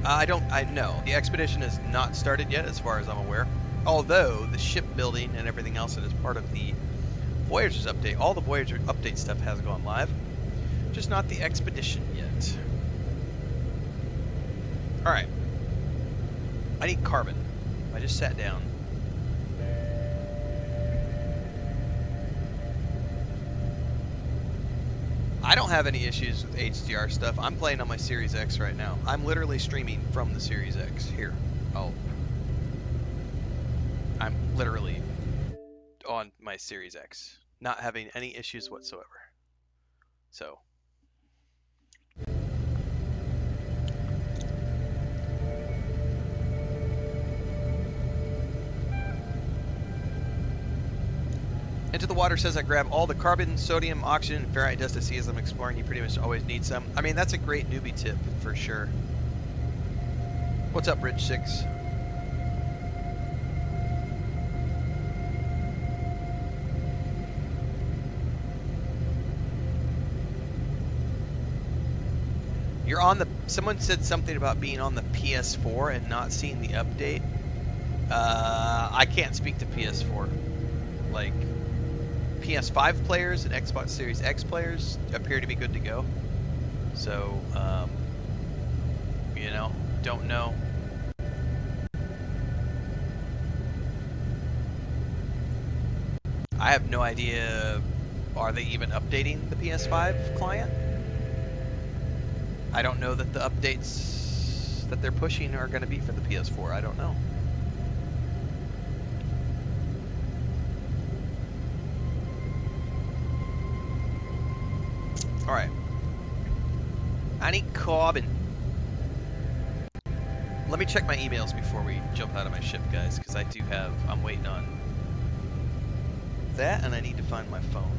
I know. The expedition has not started yet, as far as I'm aware. Although, the shipbuilding and everything else that is part of the Voyagers update, all the Voyager update stuff has gone live. Just not the expedition yet. Alright. I need carbon. I just sat down. I don't have any issues with HDR stuff. I'm playing on my Series X right now. I'm literally streaming from the Series X. Here. I'm literally on my Series X. Not having any issues whatsoever. So. Into the Water says I grab all the carbon, sodium, oxygen, and ferrite dust I see as I'm exploring. You pretty much always need some. I mean, that's a great newbie tip for sure. What's up, Rich 6? You're on the... Someone said something about being on the PS4 and not seeing the update. I can't speak to PS4. Like... PS5 players and Xbox Series X players appear to be good to go. So, you know, don't know. I have no idea, are they even updating the PS5 client? I don't know that the updates that they're pushing are going to be for the PS4. I don't know. Alright. I need carbon. Let me check my emails before we jump out of my ship, guys, because I do have... I'm waiting on that, and I need to find my phone.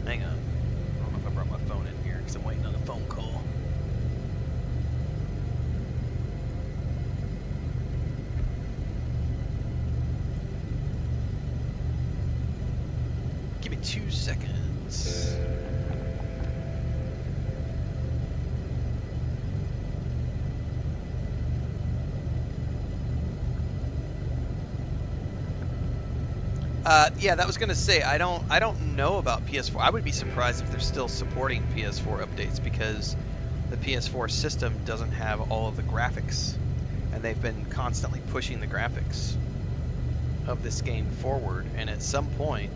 Hang on. I don't know if I brought my phone in here, because I'm waiting on a phone call. Give me 2 seconds. Yeah, that was gonna say I don't know about PS4. I would be surprised if they're still supporting PS4 updates because the PS4 system doesn't have all of the graphics, and they've been constantly pushing the graphics of this game forward. And at some point,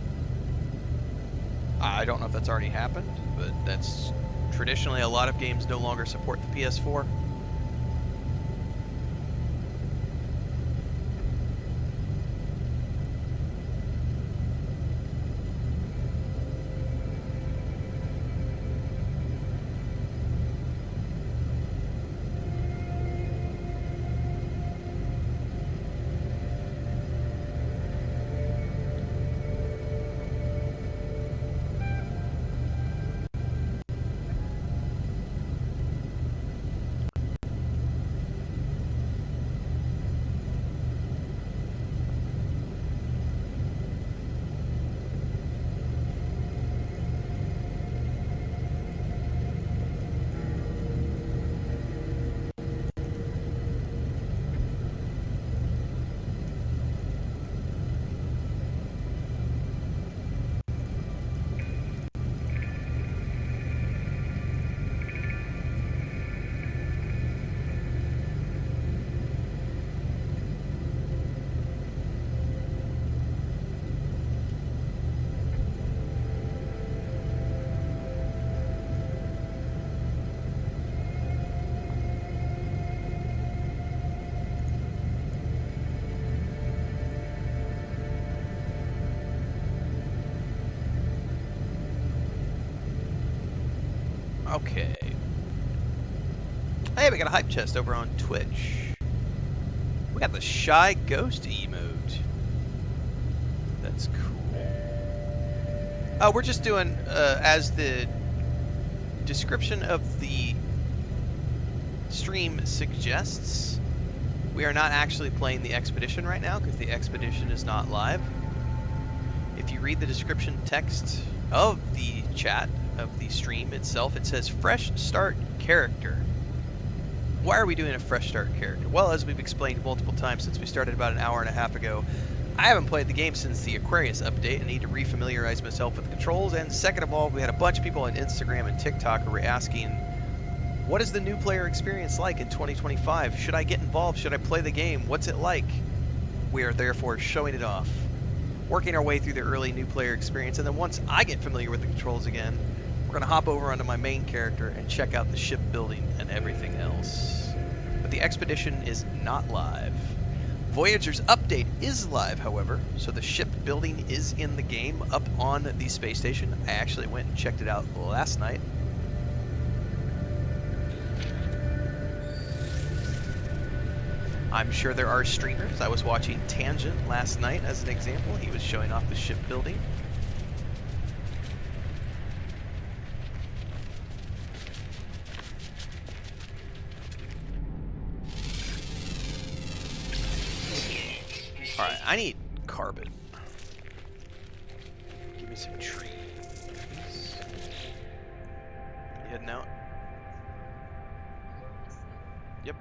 I don't know if that's already happened, but that's traditionally a lot of games no longer support the PS4. Okay. Hey, we got a hype chest over on Twitch. We got the Shy Ghost emote. That's cool. We're just doing, as the description of the stream suggests, we are not actually playing the expedition right now because the expedition is not live. If you read the description text of the chat of the stream itself, it says fresh start character. Why are we doing a fresh start character? Well, as we've explained multiple times since we started about an hour and a half ago, I haven't played the game since the Aquarius update and need to refamiliarize myself with the controls. And second of all, we had a bunch of people on Instagram and TikTok who were asking, what is the new player experience like in 2025? Should I get involved? Should I play the game? What's it like? We are therefore showing it off, working our way through the early new player experience, and then once I get familiar with the controls again, we're going to hop over onto my main character and check out the ship building and everything else. But the expedition is not live. Voyagers update is live, however, so the ship building is in the game up on the space station. I actually went and checked it out last night. I'm sure there are streamers. I was watching Tangent last night as an example. He was showing off the ship building. Alright, I need carbon. Give me some trees. You heading out? Yep.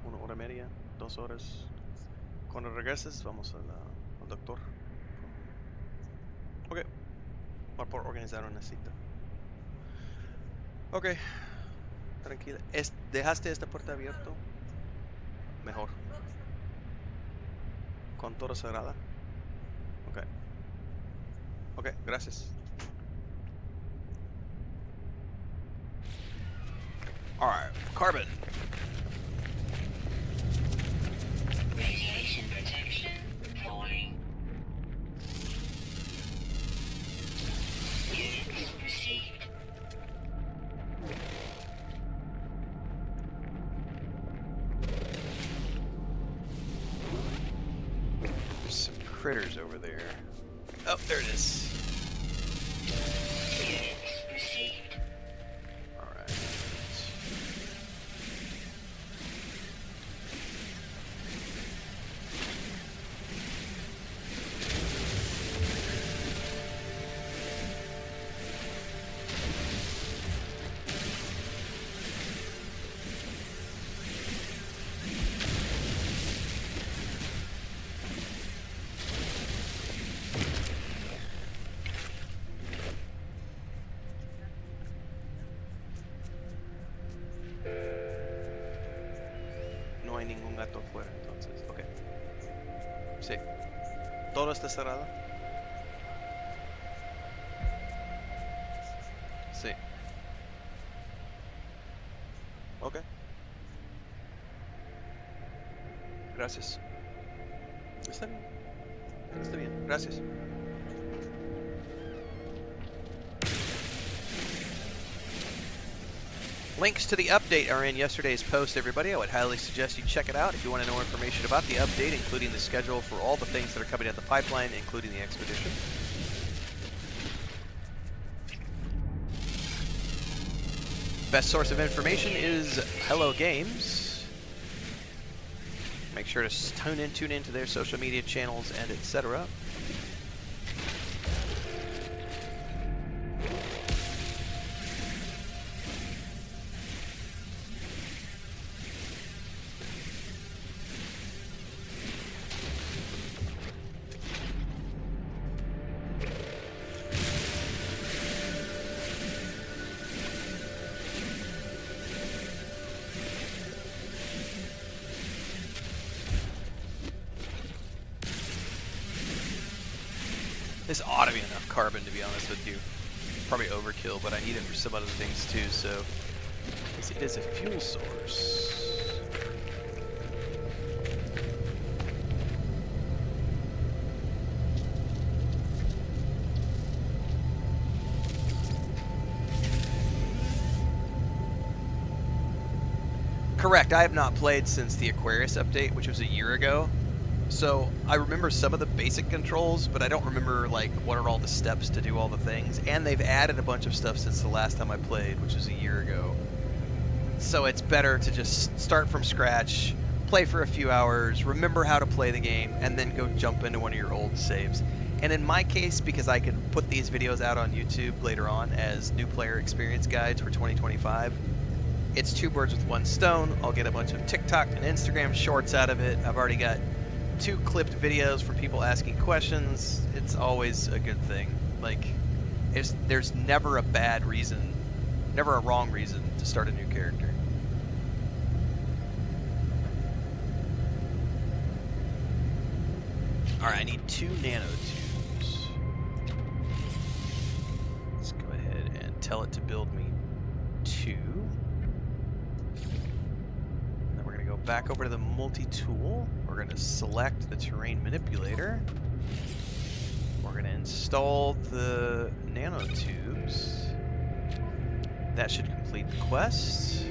1 hora media, 2 horas. Cuando regreses, vamos al doctor. Ok. Va por organizar una cita. Ok. Tranquila. ¿Dejaste esta puerta abierta? Mejor. Con todo cerrada. Ok. Ok, gracias. Alright, carbon. Radiation protection falling. Units received. There's some critters over there. Oh, there it is. Units received. Alright. No hay ningún gato afuera, entonces. Ok. Sí. ¿Todo está cerrado? Sí. Ok. Gracias. Está bien. Está bien. Gracias. Links to the update are in yesterday's post, everybody. I would highly suggest you check it out if you want to know information about the update, including the schedule for all the things that are coming down the pipeline, including the expedition. Best source of information is Hello Games. Make sure to tune into their social media channels and etc. This ought to be enough carbon, to be honest with you. Probably overkill, but I need it for some other things too, so it is a fuel source. Correct, I have not played since the Aquarius update, which was a year ago. So I remember some of the basic controls, but I don't remember like what are all the steps to do all the things. And they've added a bunch of stuff since the last time I played, which was a year ago. So it's better to just start from scratch, play for a few hours, remember how to play the game, and then go jump into one of your old saves. And in my case, because I can put these videos out on YouTube later on as new player experience guides for 2025, it's two birds with one stone. I'll get a bunch of TikTok and Instagram shorts out of it. I've already got 2 clipped videos from people asking questions. It's always a good thing. Like, there's never a bad reason, never a wrong reason to start a new character. Alright, I need 2 nanotubes. Let's go ahead and tell it to build me 2. And then we're going to go back over to the multi-tool. We're going to select the terrain manipulator. We're going to install the nanotubes. That should complete the quest.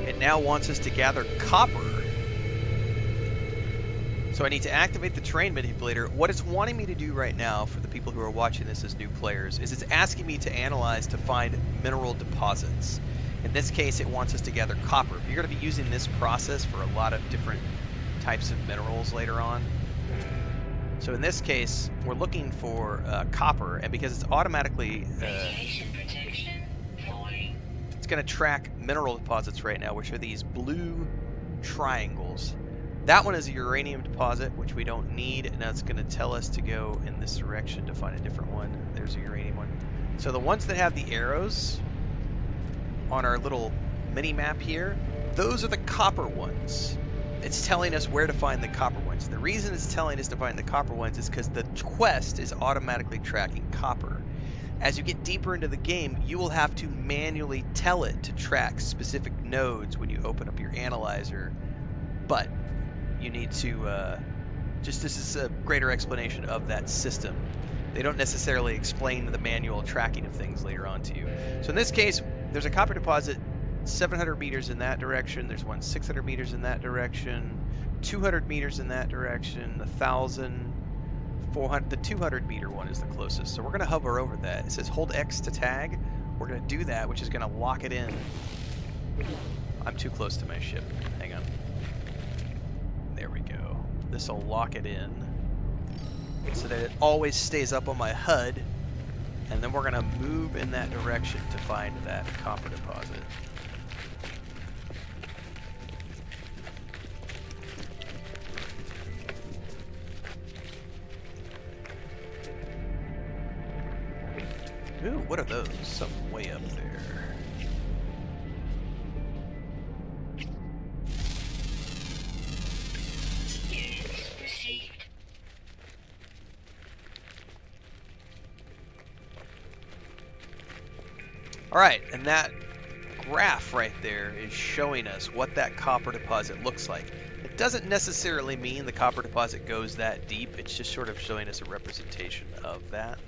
It now wants us to gather copper. So I need to activate the terrain manipulator. What it's wanting me to do right now, for the people who are watching this as new players, is it's asking me to analyze to find mineral deposits. In this case, it wants us to gather copper. You're going to be using this process for a lot of different types of minerals later on. So in this case, we're looking for copper, and because it's automatically it's going to track mineral deposits right now, which are these blue triangles. That one is a uranium deposit, which we don't need, and that's going to tell us to go in this direction to find a different one. There's a uranium one. So the ones that have the arrows on our little mini map here, those are the copper ones. It's telling us where to find the copper ones. The reason it's telling us to find the copper ones is because the quest is automatically tracking copper. As you get deeper into the game, you will have to manually tell it to track specific nodes when you open up your analyzer, but you need to, this is a greater explanation of that system. They don't necessarily explain the manual tracking of things later on to you. So in this case, there's a copper deposit 700 meters in that direction. There's one 600 meters in that direction, 200 meters in that direction, 1,000, 400. The 200 meter one is the closest. So we're going to hover over that. It says hold X to tag. We're going to do that, which is going to lock it in. I'm too close to my ship. Hang on. There we go. This will lock it in so that it always stays up on my HUD, and then we're going to move in that direction to find that copper deposit. Ooh, what are those? Something way up there. Alright, and that graph right there is showing us what that copper deposit looks like. It doesn't necessarily mean the copper deposit goes that deep, it's just sort of showing us a representation of that.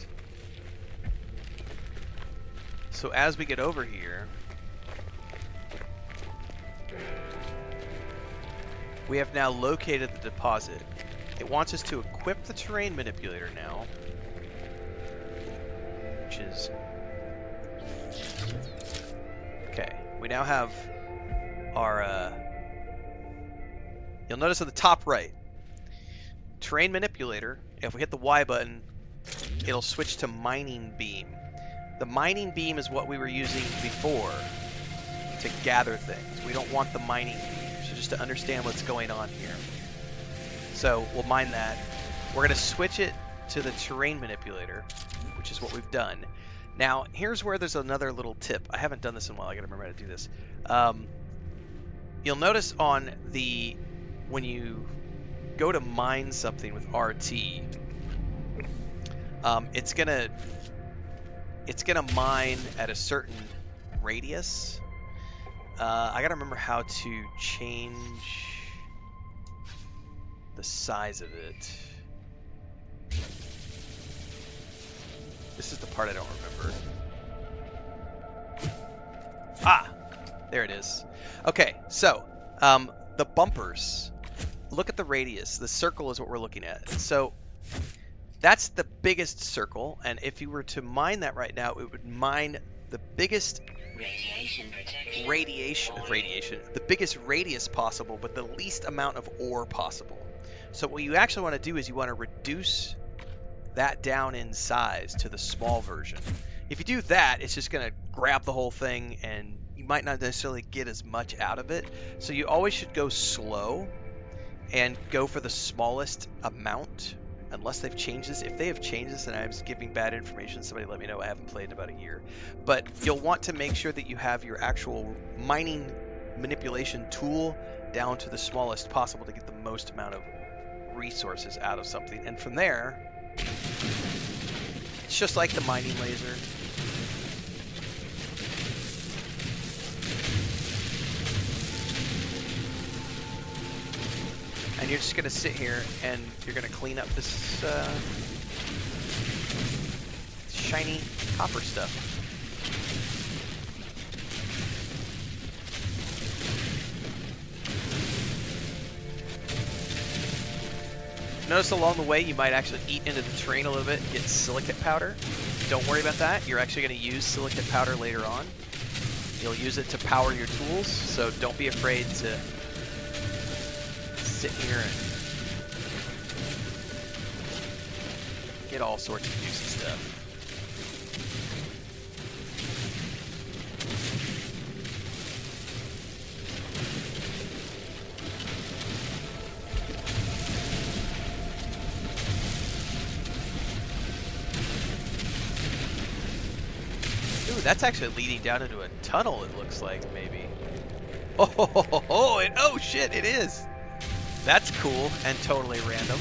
So as we get over here, we have now located the deposit. It wants us to equip the terrain manipulator now, which is... Okay, we now have our, you'll notice at the top right, terrain manipulator. If we hit the Y button, it'll switch to mining beam. The mining beam is what we were using before to gather things. We don't want the mining beam, so just to understand what's going on here. So we'll mine that. We're going to switch it to the terrain manipulator, which is what we've done. Now, here's where there's another little tip. I haven't done this in a while. I got to remember how to do this. You'll notice on the, when you go to mine something with RT, it's gonna mine at a certain radius. I got to remember how to change the size of it. This is the part I don't remember. Ah, there it is. Okay, so the bumpers. Look at the radius. The circle is what we're looking at. So that's the biggest circle, and if you were to mine that right now, it would mine the biggest Radiation. the biggest radius possible, but the least amount of ore possible. So what you actually want to do is you want to reduce that down in size to the small version. If you do that, it's just going to grab the whole thing and you might not necessarily get as much out of it. So you always should go slow and go for the smallest amount, unless they've changed this. If they have changed this and I'm giving bad information, somebody let me know. I haven't played in about a year. But you'll want to make sure that you have your actual mining manipulation tool down to the smallest possible to get the most amount of resources out of something. And from there, it's just like the mining laser. And you're just going to sit here and you're going to clean up this shiny copper stuff. Notice along the way you might actually eat into the terrain a little bit and get silicate powder. Don't worry about that. You're actually going to use silicate powder later on. You'll use it to power your tools, so don't be afraid to sit here and get all sorts of juicy stuff. Ooh, that's actually leading down into a tunnel, it looks like, maybe. Oh shit, it is! That's cool and totally random.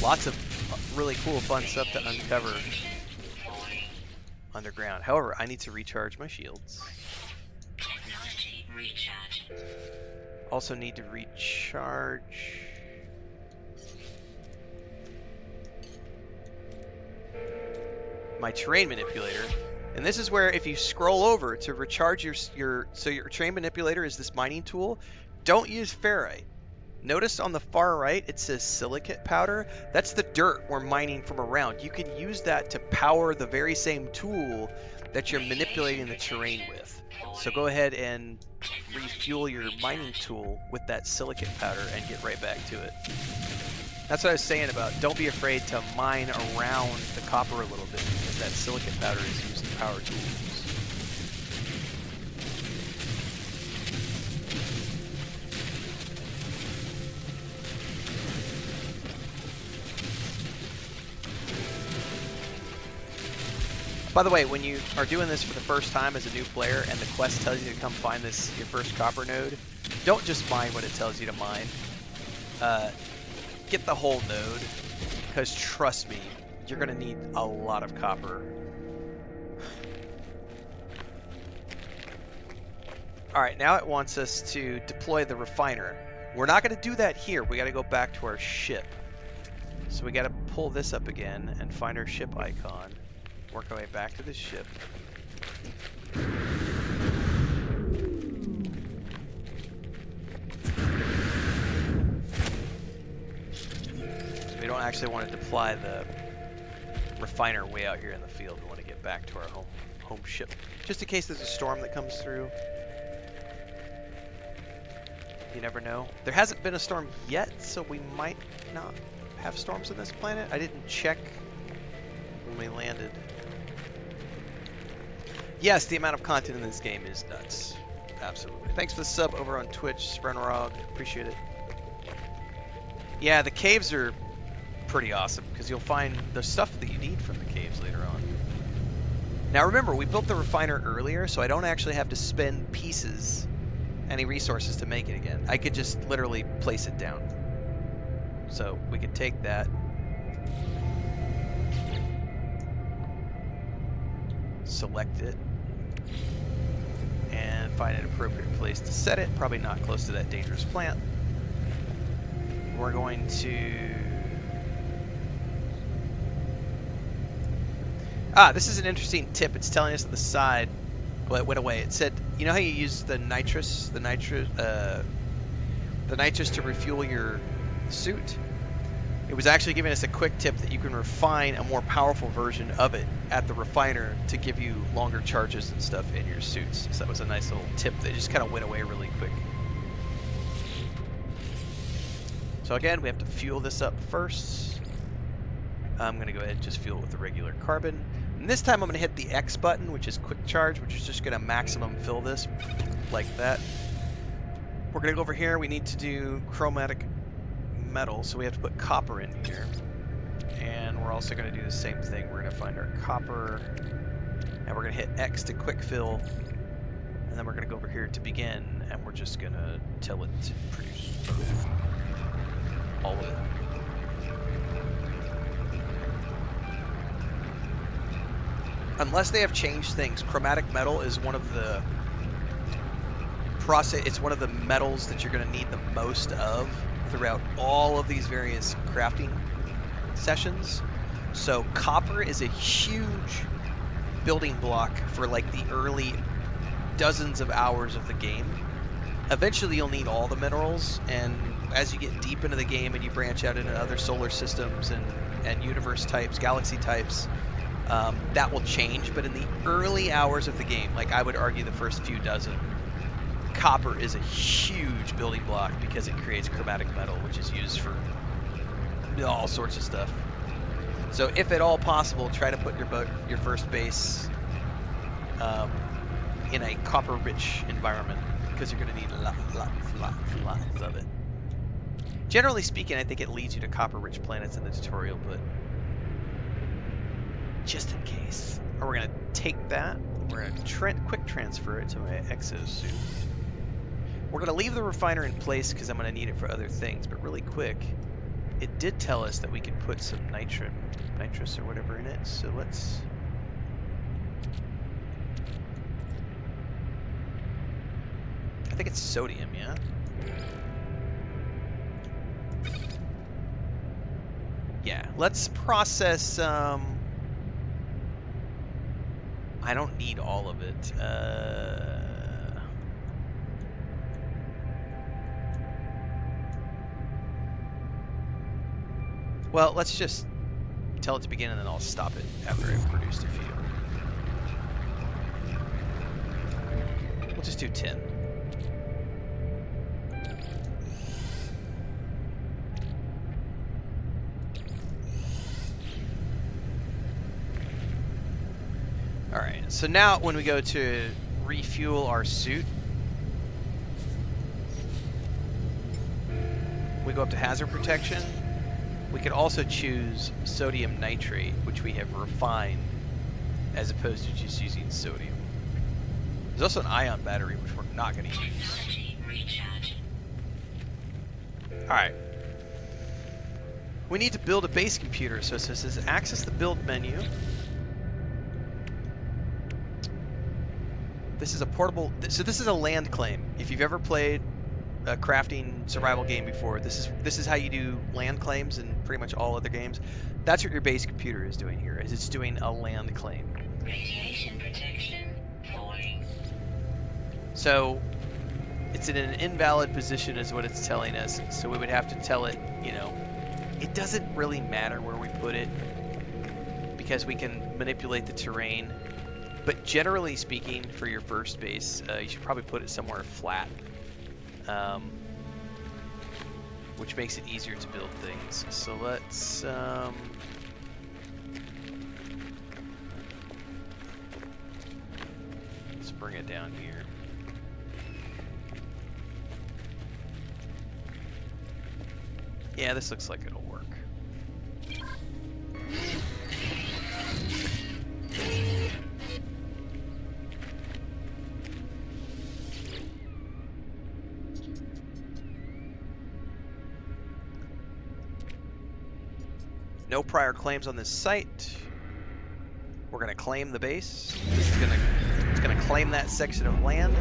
Lots of really cool, fun stuff to uncover underground. However, I need to recharge my shields. Also need to recharge my terrain manipulator. And this is where if you scroll over to recharge your terrain manipulator is this mining tool, don't use ferrite. Notice on the far right it says silicate powder. That's the dirt we're mining from around. You can use that to power the very same tool that you're manipulating the terrain with. So go ahead and refuel your mining tool with that silicate powder and get right back to it. That's what I was saying about don't be afraid to mine around the copper a little bit, because that silicate powder is used to power tools. By the way, when you are doing this for the first time as a new player and the quest tells you to come find your first copper node, don't just mine what it tells you to mine. Get the whole node, because trust me, you're going to need a lot of copper. Alright, now it wants us to deploy the refiner. We're not going to do that here. We got to go back to our ship. So we got to pull this up again and find our ship icon. Work our way back to the ship. We don't actually want to deploy the refiner way out here in the field. We want to get back to our home ship, just in case there's a storm that comes through. You never know. There hasn't been a storm yet, so we might not have storms on this planet. I didn't check when we landed. Yes, the amount of content in this game is nuts. Absolutely. Thanks for the sub over on Twitch, Sprenrog. Appreciate it. Yeah, the caves are pretty awesome because you'll find the stuff that you need from the caves later on. Now remember, we built the refiner earlier, so I don't actually have to spend any resources to make it again. I could just literally place it down. So we could take that, select it, and find an appropriate place to set it. Probably not close to that dangerous plant. We're going to... this is an interesting tip. It's telling us on the side. Well, it went away. It said, you know how you use the nitrous to refuel your suit? It was actually giving us a quick tip that you can refine a more powerful version of it at the refiner to give you longer charges and stuff in your suits. So that was a nice little tip that just kind of went away really quick. So again, we have to fuel this up first. I'm going to go ahead and just fuel it with the regular carbon. And this time I'm going to hit the X button, which is quick charge, which is just going to maximum fill this like that. We're going to go over here. We need to do chromatic metal, so we have to put copper in here. And we're also going to do the same thing. We're going to find our copper, and we're going to hit X to quick fill. And then we're going to go over here to begin, and we're just going to tell it to produce all of it. Unless they have changed things, chromatic metal is one of the it's one of the metals that you're going to need the most of throughout all of these various crafting sessions. So copper is a huge building block for like the early dozens of hours of the game. Eventually you'll need all the minerals, and as you get deep into the game and you branch out into other solar systems and universe types, galaxy types, that will change. But in the early hours of the game, like I would argue the first few dozen, copper is a huge building block because it creates chromatic metal, which is used for all sorts of stuff. So if at all possible, try to put your first base in a copper-rich environment, because you're going to need lots of it. Generally speaking, I think it leads you to copper-rich planets in the tutorial, but just in case. Or we're going to take that, we're going to quick transfer it to my exosuit. We're going to leave the refiner in place because I'm going to need it for other things, but really quick, it did tell us that we could put some nitrous or whatever in it, so let's... I think it's sodium, yeah? Yeah, let's process, I don't need all of it. Well, let's just tell it to begin and then I'll stop it after I've produced a few. We'll just do 10. Alright, so now when we go to refuel our suit, we go up to hazard protection. We could also choose sodium nitrate, which we have refined, as opposed to just using sodium. There's also an ion battery, which we're not going to use. Alright. We need to build a base computer, so it says access the build menu. This is a portable, so this is a land claim. If you've ever played a crafting survival game before, this is how you do land claims in pretty much all other games. That's what your base computer is doing here, is it's doing a land claim. Radiation protection falling. So it's in an invalid position is what it's telling us, so we would have to tell it, you know, it doesn't really matter where we put it because we can manipulate the terrain. But generally speaking, for your first base, you should probably put it somewhere flat, which makes it easier to build things. So let's bring it down here. Yeah, this looks like it'll work. No prior claims on this site. We're gonna claim the base. It's gonna claim that section of land.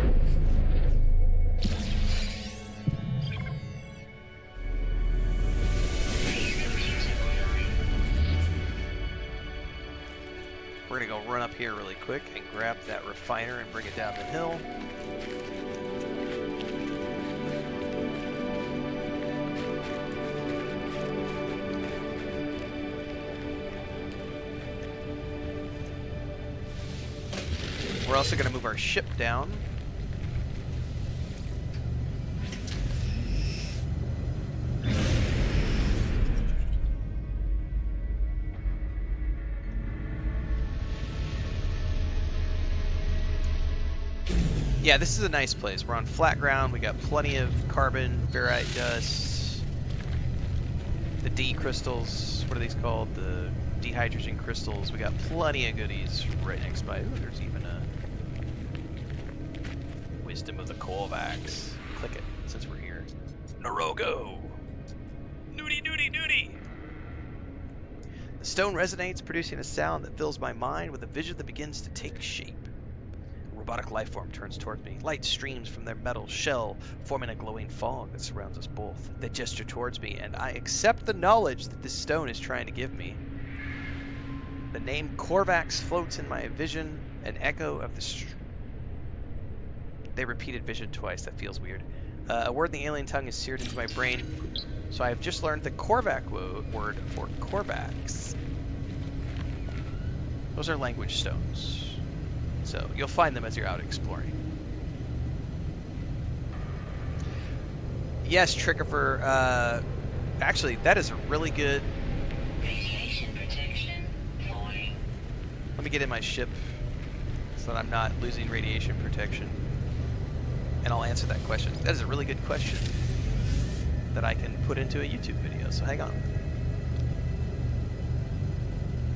We're gonna go run up here really quick and grab that refiner and bring it down the hill. We're also going to move our ship down. Yeah, this is a nice place. We're on flat ground. We got plenty of carbon, ferrite dust, the D crystals. What are these called? The dehydrogen crystals. We got plenty of goodies right next by. Ooh, there's even a wisdom of the Korvax. Click it since we're here. Narogo. Nudie, nudie, nudie. The stone resonates, producing a sound that fills my mind with a vision that begins to take shape. A robotic life form turns towards me. Light streams from their metal shell, forming a glowing fog that surrounds us both. They gesture towards me, and I accept the knowledge that this stone is trying to give me. The name Korvax floats in my vision, an echo of the... They repeated vision twice. That feels weird. A word in the alien tongue is seared into my brain, so I have just learned the Korvac word for Korvax. Those are language stones. So you'll find them as you're out exploring. Yes, Trickifer. Actually, that is a really good... Radiation protection falling. Let me get in my ship so that I'm not losing radiation protection. And I'll answer that question. That is a really good question that I can put into a YouTube video, so hang on.